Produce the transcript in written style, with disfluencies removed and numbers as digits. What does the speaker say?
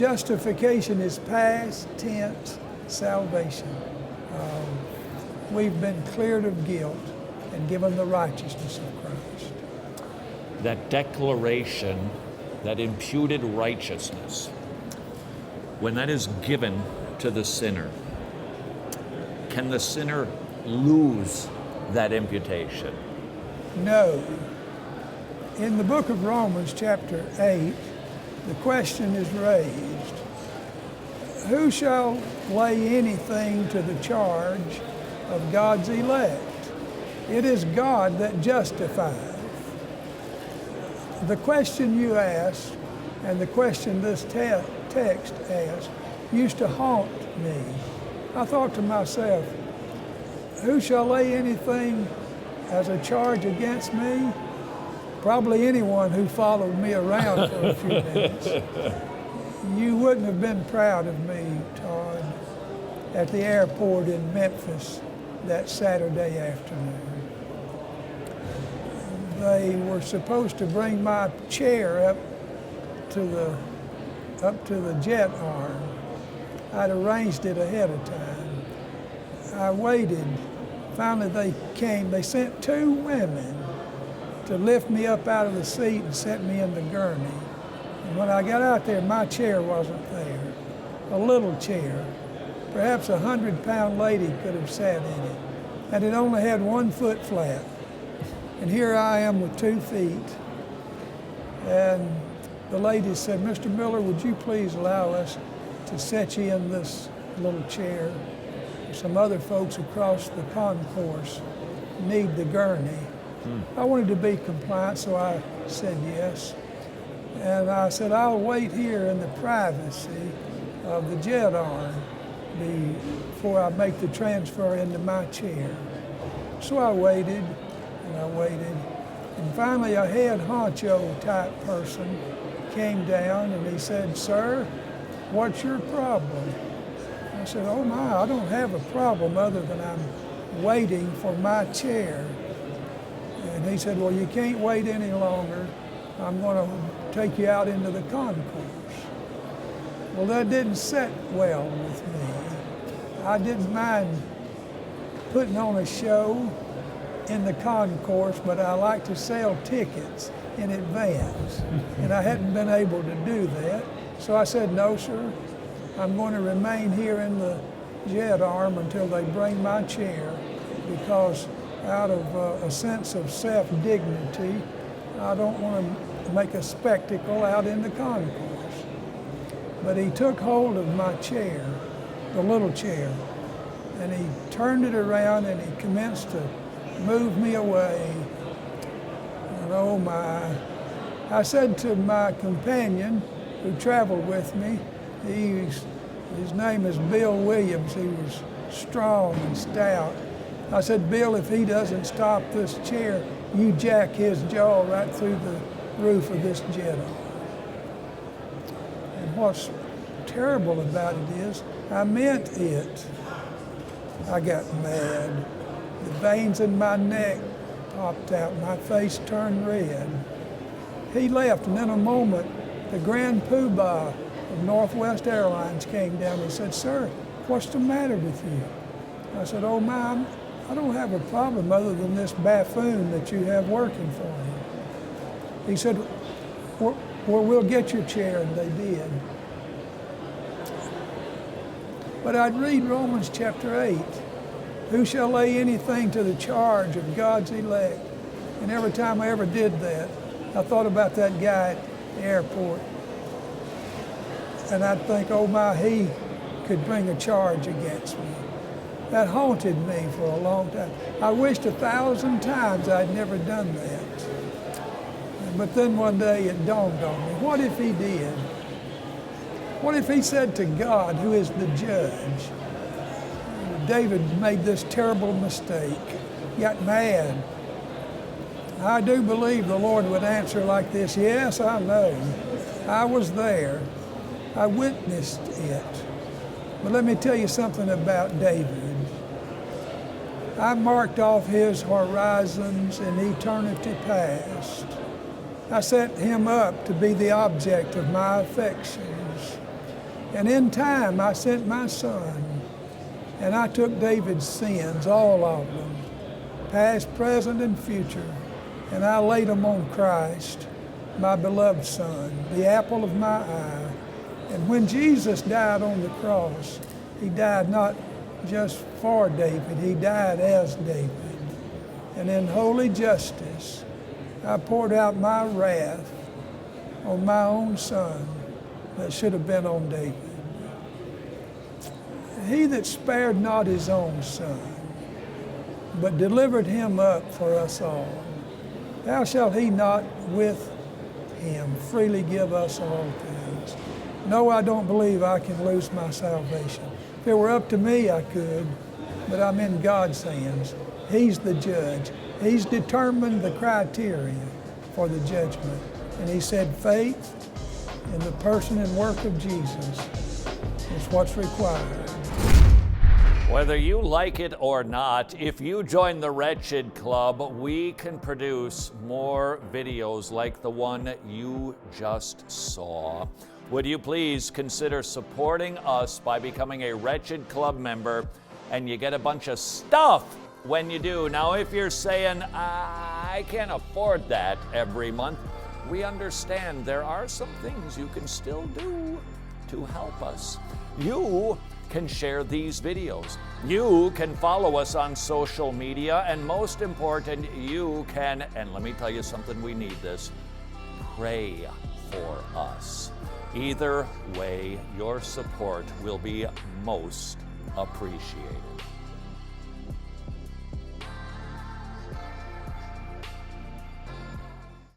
justification is past tense salvation. We've been cleared of guilt and given the righteousness of Christ. That declaration, that imputed righteousness, when that is given to the sinner, can the sinner lose that imputation? No. In the book of Romans, chapter 8, the question is raised, who shall lay anything to the charge of God's elect? It is God that justifies. The question you asked and the question this text asks used to haunt me. I thought to myself, who shall lay anything as a charge against me? Probably anyone who followed me around for a few minutes. You wouldn't have been proud of me, Todd, at the airport in Memphis that Saturday afternoon. They were supposed to bring my chair up to the jet arm. I'd arranged it ahead of time. I waited. Finally they came. They sent 2 women to lift me up out of the seat and set me in the gurney. And when I got out there, my chair wasn't there. A little chair. Perhaps a 100-pound lady could have sat in it. And it only had 1 foot flat. And here I am with 2 feet. And the lady said, Mr. Miller, would you please allow us to set you in this little chair? Some other folks across the concourse need the gurney. I wanted to be compliant, so I said yes. And I said, I'll wait here in the privacy of the jet arm before I make the transfer into my chair. So I waited, and I waited. And finally, a head honcho type person came down, and he said, sir, what's your problem? I said, oh my, I don't have a problem other than I'm waiting for my chair. And he said, well, you can't wait any longer. I'm going to take you out into the concourse. Well, that didn't sit well with me. I didn't mind putting on a show in the concourse, but I like to sell tickets in advance. And I hadn't been able to do that. So I said, no, sir. I'm going to remain here in the jet arm until they bring my chair, because out of a sense of self-dignity, I don't want to make a spectacle out in the concourse. But he took hold of my chair, the little chair, and he turned it around and he commenced to move me away. And oh my, I said to my companion who traveled with me, his name is Bill Williams. He was strong and stout. I said, Bill, if he doesn't stop this chair, you jack his jaw right through the roof of this jet arm. And what's terrible about it is, I meant it. I got mad. The veins in my neck popped out. My face turned red. He left, and in a moment, the Grand Poobah of Northwest Airlines came down and said, sir, what's the matter with you? I said, oh my, I don't have a problem other than this buffoon that you have working for me. He said, well, we'll get your chair, and they did. But I'd read Romans chapter 8. Who shall lay anything to the charge of God's elect? And every time I ever did that, I thought about that guy at the airport. And I'd think, oh my, he could bring a charge against me. That haunted me for a long time. I wished 1,000 times I'd never done that. But then one day it dawned on me, what if he did? What if he said to God, who is the judge, David made this terrible mistake, got mad. I do believe the Lord would answer like this, yes, I know. I was there. I witnessed it. But let me tell you something about David. I marked off his horizons in eternity past. I set him up to be the object of my affections. And in time, I sent my son, and I took David's sins, all of them, past, present, and future, and I laid them on Christ, my beloved Son, the apple of my eye. And when Jesus died on the cross, he died not just for David, he died as David. And in holy justice, I poured out my wrath on my own son that should have been on David. He that spared not his own son, but delivered him up for us all, how shall he not with him freely give us all things? No, I don't believe I can lose my salvation. If it were up to me, I could, but I'm in God's hands. He's the judge. He's determined the criteria for the judgment. And he said faith in the person and work of Jesus is what's required. Whether you like it or not, if you join the Wretched Club, we can produce more videos like the one you just saw. Would you please consider supporting us by becoming a Wretched Club member, and you get a bunch of stuff when you do. Now, if you're saying, I can't afford that every month, we understand there are some things you can still do to help us. You can share these videos. You can follow us on social media, and most important, you can, and let me tell you something, we need this, pray for us. Either way, your support will be most appreciated.